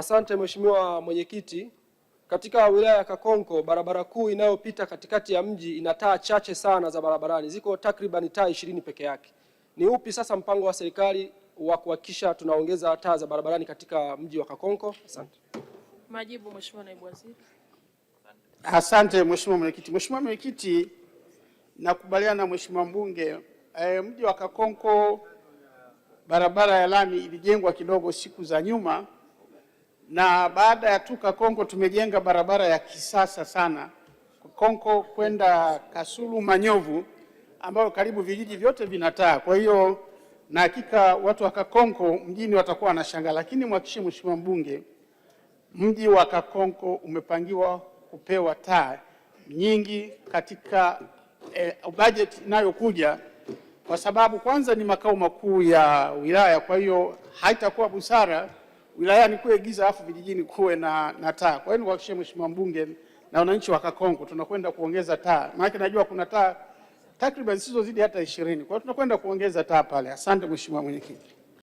Asante Mheshimiwa Mwenyekiti. Katika wilaya ya Kakonko, barabara kuu inayopita katikati ya mji ina taa chache sana za barabarani, ziko takriban taa 20 peke yake. Ni upi sasa mpango wa serikali wa kuhakikisha tunaongeza taa za barabarani katika mji wa Kakonko? Asante. Majibu Mheshimiwa Naibu Waziri. Asante Mheshimiwa Mwenyekiti. Mheshimiwa Mwenyekiti, nakubaliana na Mheshimiwa Mbunge. Mji wa Kakonko barabara ya lami ilijengwa kidogo siku za nyuma, na baada ya tu Kakonko tumejenga barabara ya kisasa sana Kakonko kwenda Kasulu Manyovu, ambayo karibu vijiji vyote vinataa. Kwa hiyo na hakika watu wa Kakonko mjini watakuwa wanashangaa, lakini mhakikishie Mheshimiwa Mbunge, mji wa Kakonko umepangiwa kupewa taa nyingi katika budget inayokuja, kwa sababu kwanza ni makao makuu ya wilaya. Kwa hiyo haitakuwa busara wilayani kuwe giza afu vijijini kuwe na taa. Kwa hiyo niwahakikishie Mheshimiwa Mbunge na wananchi wa Kakonko tunakwenda kuongeza taa. Maana najua kuna taa takriban zisizozidi hata 20. Kwa hiyo tunakwenda kuongeza taa pale. Asante Mheshimiwa Mwenyekiti.